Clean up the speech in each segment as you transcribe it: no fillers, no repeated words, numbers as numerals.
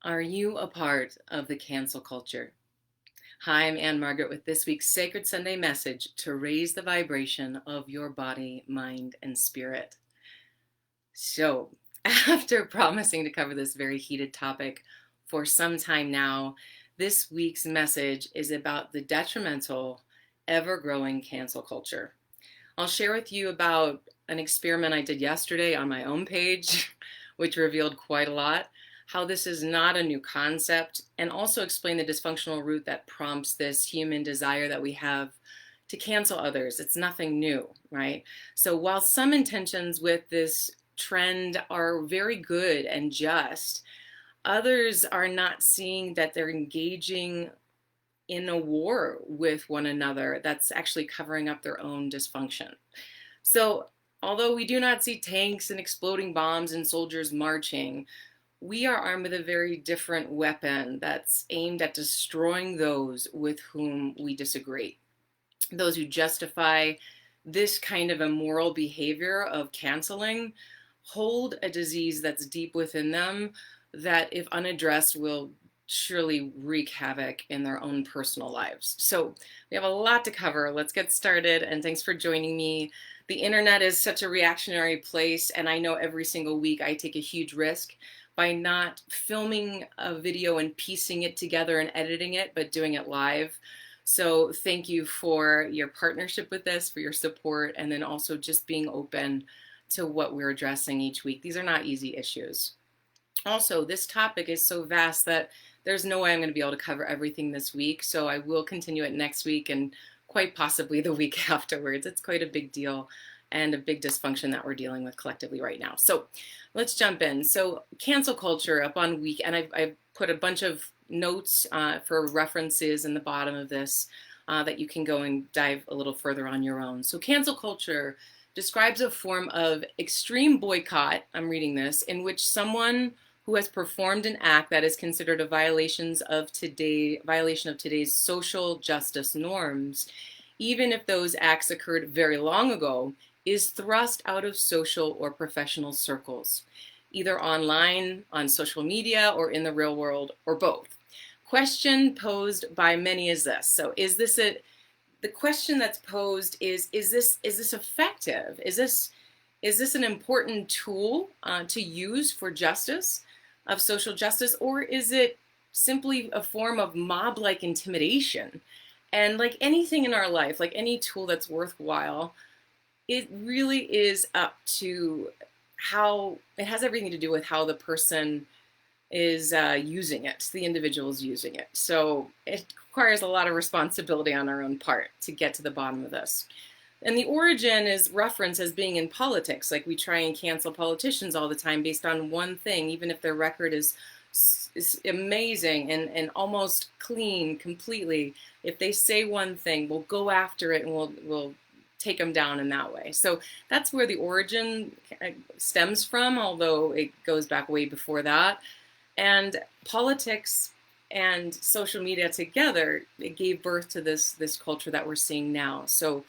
Are you a part of the cancel culture? Hi, I'm Ann Margaret with this week's Sacred Sunday message to raise the vibration of your body, mind, and spirit. So, after promising to cover this very heated topic for some time now, this week's message is about the detrimental, ever growing cancel culture. I'll share with you about an experiment I did yesterday on my own page, which revealed quite a lot, how this is not a new concept, and also explain the dysfunctional root that prompts this human desire that we have to cancel others. It's nothing new, right? So while some intentions with this trend are very good and just, others are not seeing that they're engaging in a war with one another that's actually covering up their own dysfunction. So, although we do not see tanks and exploding bombs and soldiers marching, we are armed with a very different weapon that's aimed at destroying those with whom we disagree. Those who justify this kind of immoral behavior of canceling hold a disease that's deep within them that, if unaddressed, will surely wreak havoc in their own personal lives. So we have a lot to cover. Let's get started, and thanks for joining me. The internet is such a reactionary place, and I know every single week I take a huge risk by not filming a video and piecing it together and editing it, but doing it live. So thank you for your partnership with this, for your support, and then also just being open to what we're addressing each week. These are not easy issues. Also, this topic is so vast that there's no way I'm going to be able to cover everything this week, so I will continue it next week and quite possibly the week afterwards. It's quite a big deal and a big dysfunction that we're dealing with collectively right now. So let's jump in. So cancel culture up on week, and I've put a bunch of notes for references in the bottom of this that you can go and dive a little further on your own. So cancel culture describes a form of extreme boycott, I'm reading this, in which someone who has performed an act that is considered a violation of today's social justice norms, even if those acts occurred very long ago, is thrust out of social or professional circles, either online, on social media, or in the real world, or both. Question posed by many is this. So the question that's posed is this effective? Is this an important tool to use for justice, of social justice, or is it simply a form of mob-like intimidation? And like anything in our life, like any tool that's worthwhile, it really is up to how it has everything to do with how the person is using it, the individual is using it. So it requires a lot of responsibility on our own part to get to the bottom of this. And the origin is referenced as being in politics. Like we try and cancel politicians all the time based on one thing, even if their record is amazing and almost clean completely. If they say one thing, we'll go after it and we'll take them down in that way. So that's where the origin stems from, although it goes back way before that. And politics and social media together, it gave birth to this culture that we're seeing now. So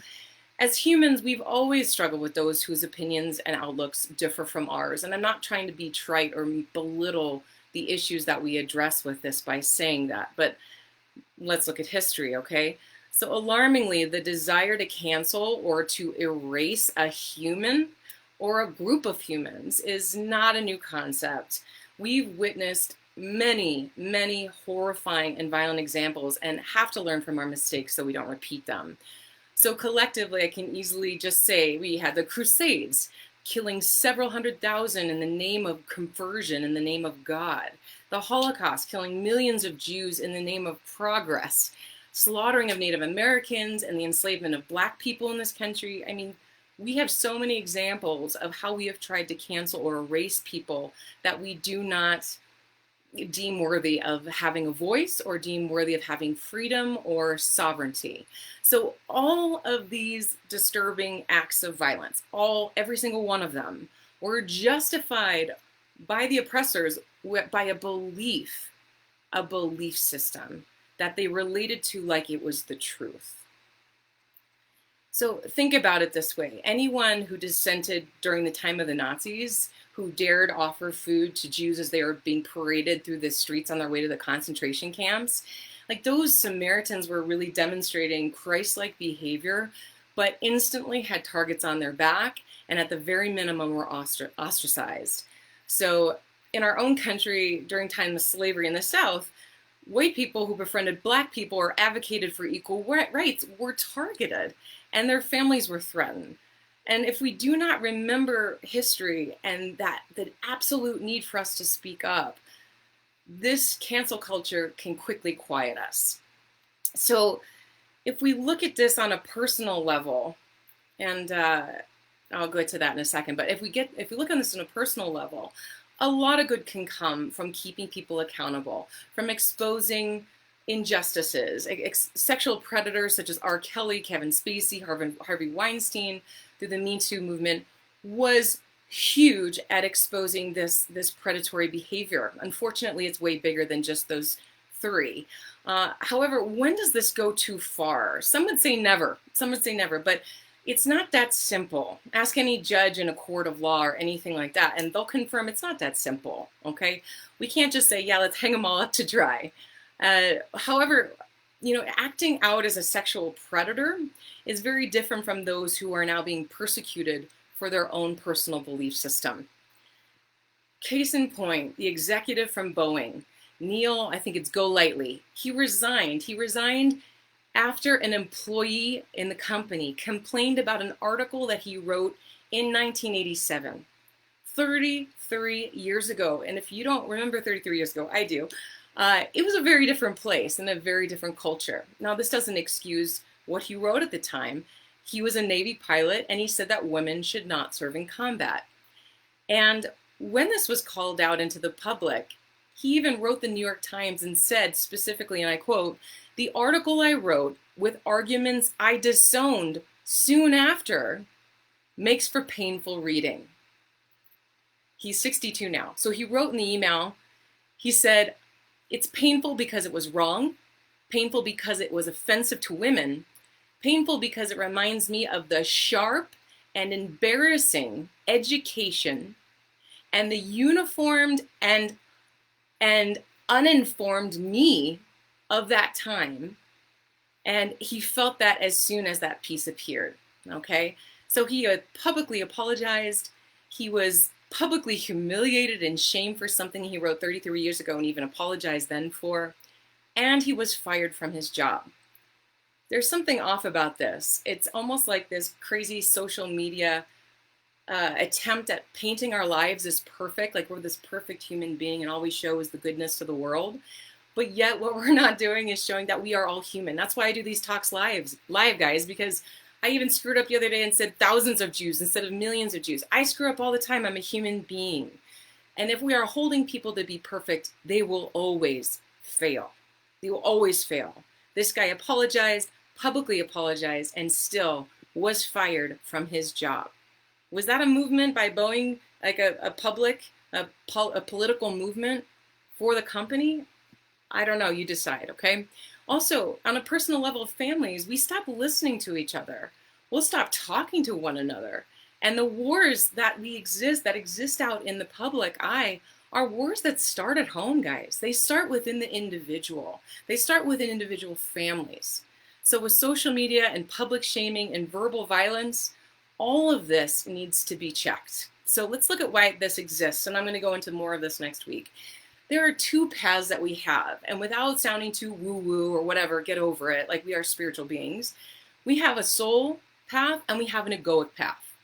as humans, we've always struggled with those whose opinions and outlooks differ from ours. And I'm not trying to be trite or belittle the issues that we address with this by saying that, but let's look at history, okay? So alarmingly, the desire to cancel or to erase a human or a group of humans is not a new concept. We've witnessed many, many horrifying and violent examples and have to learn from our mistakes so we don't repeat them. So collectively, I can easily just say we had the Crusades, killing several 100,000 in the name of conversion, in the name of God. The Holocaust, killing millions of Jews in the name of progress. Slaughtering of Native Americans and the enslavement of Black people in this country. I mean, we have so many examples of how we have tried to cancel or erase people that we do not deem worthy of having a voice or deem worthy of having freedom or sovereignty. So all of these disturbing acts of violence, every single one of them, were justified by the oppressors by a belief system that they related to like it was the truth. So think about it this way. Anyone who dissented during the time of the Nazis, who dared offer food to Jews as they were being paraded through the streets on their way to the concentration camps, like those Samaritans were really demonstrating Christ-like behavior, but instantly had targets on their back and at the very minimum were ostracized. So in our own country, during time of slavery in the South, white people who befriended black people or advocated for equal rights were targeted and their families were threatened. And if we do not remember history and that the absolute need for us to speak up, this cancel culture can quickly quiet us. So if we look at this on a personal level, and I'll go to that in a second, but if we look on this on a personal level, a lot of good can come from keeping people accountable, from exposing injustices. Sexual predators such as R. Kelly, Kevin Spacey, Harvey Weinstein, through the Me Too movement, was huge at exposing this predatory behavior. Unfortunately, it's way bigger than just those three. However, when does this go too far? Some would say never. Some would say never, but it's not that simple. Ask any judge in a court of law or anything like that, and they'll confirm it's not that simple, okay? We can't just say, yeah, let's hang them all up to dry. However, acting out as a sexual predator is very different from those who are now being persecuted for their own personal belief system. Case in point, the executive from Boeing, Neil, I think it's Golightly, he resigned. He resigned after an employee in the company complained about an article that he wrote in 1987, 33 years ago. And if you don't remember 33 years ago, I do. It was a very different place and a very different culture. Now, this doesn't excuse what he wrote at the time. He was a Navy pilot, and he said that women should not serve in combat. And when this was called out into the public, he even wrote the New York Times and said specifically, and I quote, "The article I wrote with arguments I disowned soon after makes for painful reading." He's 62 now. So he wrote in the email, he said, "It's painful because it was wrong, painful because it was offensive to women, painful because it reminds me of the sharp and embarrassing education and the uniformed and uninformed me of that time." And he felt that as soon as that piece appeared, okay? So he publicly apologized. He was publicly humiliated and shamed for something he wrote 33 years ago and even apologized then for. And he was fired from his job. There's something off about this. It's almost like this crazy social media attempt at painting our lives as perfect, like we're this perfect human being and all we show is the goodness to the world. But yet what we're not doing is showing that we are all human. That's why I do these talks live, guys, because I even screwed up the other day and said thousands of Jews instead of millions of Jews. I screw up all the time. I'm a human being. And if we are holding people to be perfect, they will always fail. They will always fail. This guy apologized, publicly apologized, and still was fired from his job. Was that a movement by Boeing, like a political movement for the company? I don't know, you decide, okay? Also, on a personal level of families, we stop listening to each other. We'll stop talking to one another. And the wars that exist out in the public eye are wars that start at home, guys. They start within the individual. They start within individual families. So with social media and public shaming and verbal violence, all of this needs to be checked. So let's look at why this exists, and I'm going to go into more of this next week. There are two paths that we have, and without sounding too woo-woo or whatever, get over it, like we are spiritual beings. We have a soul path and we have an egoic path.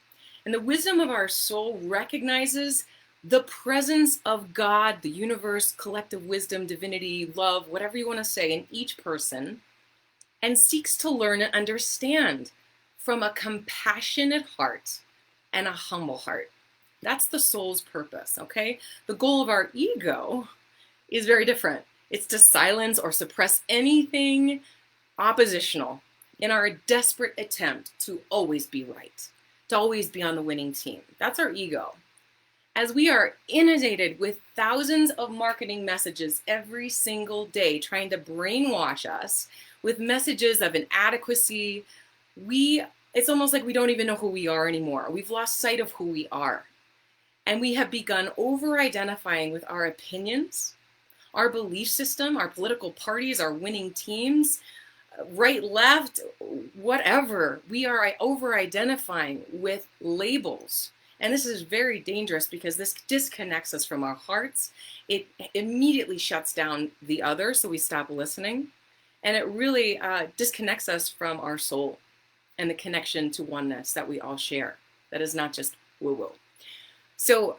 And the wisdom of our soul recognizes the presence of God, the universe, collective wisdom, divinity, love, whatever you want to say, in each person, and seeks to learn and understand from a compassionate heart and a humble heart. That's the soul's purpose, okay? The goal of our ego is very different. It's to silence or suppress anything oppositional in our desperate attempt to always be right, to always be on the winning team. That's our ego. As we are inundated with thousands of marketing messages every single day trying to brainwash us with messages of inadequacy, we it's almost like we don't even know who we are anymore. We've lost sight of who we are. And we have begun over-identifying with our opinions, our belief system, our political parties, our winning teams, right, left, whatever. We are over-identifying with labels. And this is very dangerous because this disconnects us from our hearts. It immediately shuts down the other, so we stop listening. And it really disconnects us from our soul and the connection to oneness that we all share. That is not just woo-woo. So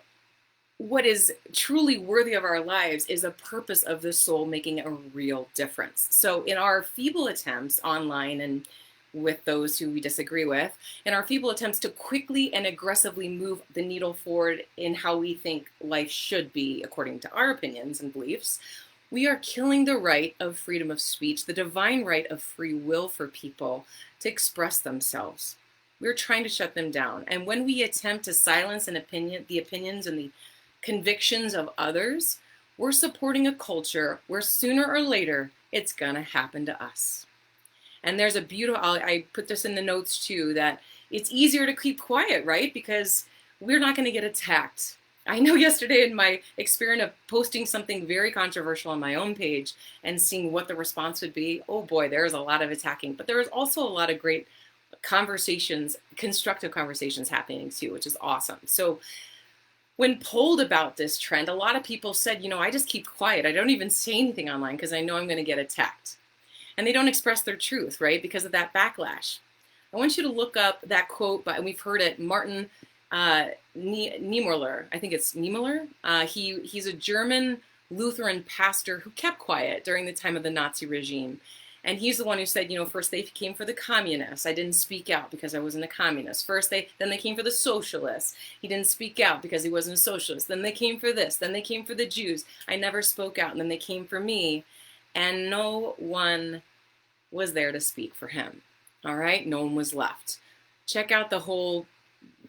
what is truly worthy of our lives is the purpose of the soul making a real difference. So in our feeble attempts online and with those who we disagree with, in our feeble attempts to quickly and aggressively move the needle forward in how we think life should be according to our opinions and beliefs, we are killing the right of freedom of speech, the divine right of free will for people to express themselves. We're trying to shut them down. And when we attempt to silence the opinions and the convictions of others, we're supporting a culture where sooner or later it's gonna happen to us. And there's a beautiful, I put this in the notes too, that it's easier to keep quiet, right? Because we're not gonna get attacked. I know yesterday in my experience of posting something very controversial on my own page and seeing what the response would be, oh boy, there's a lot of attacking, but there was also a lot of great conversations, constructive conversations happening too, which is awesome. So when polled about this trend, a lot of people said, you know, I just keep quiet. I don't even say anything online because I know I'm going to get attacked. And they don't express their truth, right? Because of that backlash. I want you to look up that quote, and we've heard it, Martin Niemöller. I think it's Niemöller. He's a German Lutheran pastor who kept quiet during the time of the Nazi regime. And he's the one who said, you know, first they came for the communists. I didn't speak out because I wasn't a communist. Then they came for the socialists. He didn't speak out because he wasn't a socialist. Then they came for this. Then they came for the Jews. I never spoke out. And then they came for me. And no one was there to speak for him. All right? No one was left. Check out the whole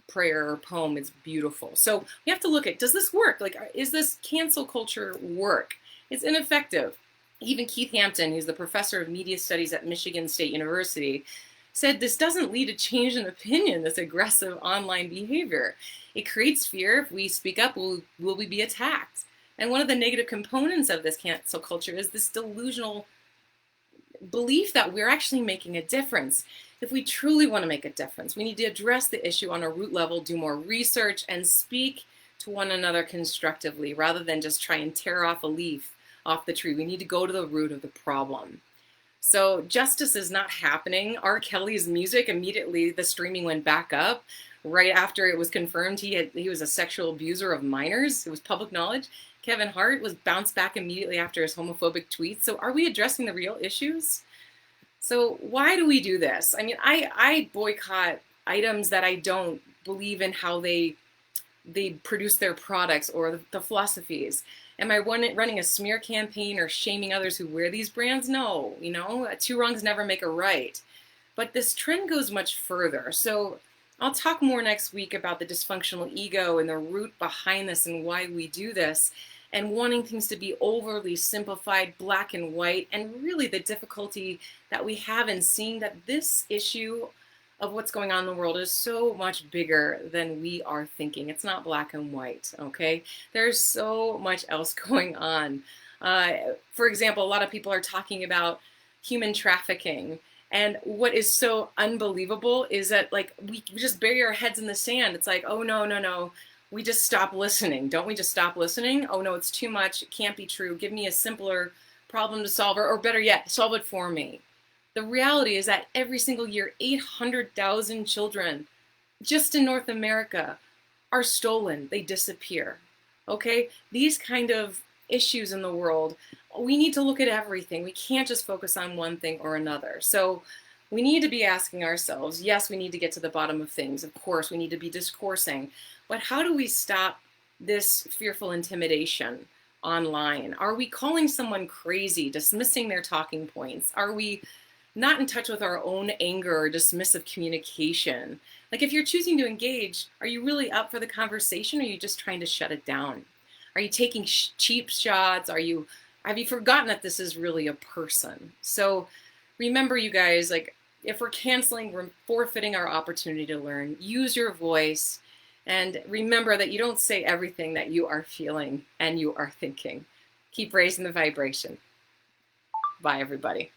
prayer or poem. It's beautiful. So we have to look at, does this work? Like, is this cancel culture work? It's ineffective. Even Keith Hampton, who's the professor of media studies at Michigan State University, said this doesn't lead to change in opinion, this aggressive online behavior. It creates fear. If we speak up, will we be attacked? And one of the negative components of this cancel culture is this delusional belief that we're actually making a difference. If we truly want to make a difference, we need to address the issue on a root level, do more research, and speak to one another constructively rather than just try and tear off a leaf off the tree. We need to go to the root of the problem. So justice is not happening. R. Kelly's music, immediately the streaming went back up right after it was confirmed he was a sexual abuser of minors. It was public knowledge. Kevin Hart was bounced back immediately after his homophobic tweets. So are we addressing the real issues? So why do we do this? I mean, I boycott items that I don't believe in how they produce their products or the philosophies. Am I running a smear campaign or shaming others who wear these brands? No, you know, two wrongs never make a right. But this trend goes much further. So I'll talk more next week about the dysfunctional ego and the root behind this and why we do this, and wanting things to be overly simplified, black and white, and really the difficulty that we have in seeing that this issue of what's going on in the world is so much bigger than we are thinking. It's not black and white, okay? There's so much else going on. For example, a lot of people are talking about human trafficking. And what is so unbelievable is that, like, we just bury our heads in the sand. It's like, oh, no. We just stop listening. Don't we just stop listening? Oh, no, it's too much. It can't be true. Give me a simpler problem to solve, or better yet, solve it for me. The reality is that every single year, 800,000 children just in North America are stolen. They disappear. Okay? These kind of issues in the world, we need to look at everything. We can't just focus on one thing or another. So we need to be asking ourselves, yes, we need to get to the bottom of things. Of course, we need to be discoursing. But how do we stop this fearful intimidation online? Are we calling someone crazy, dismissing their talking points? Are we not in touch with our own anger or dismissive communication? Like, if you're choosing to engage, are you really up for the conversation, or are you just trying to shut it down? Are you taking cheap shots? Have you forgotten that this is really a person? So remember, you guys, like, If we're canceling, we're forfeiting our opportunity to learn. Use your voice, and remember that you don't say everything that you are feeling and you are thinking. Keep raising the vibration. Bye, everybody.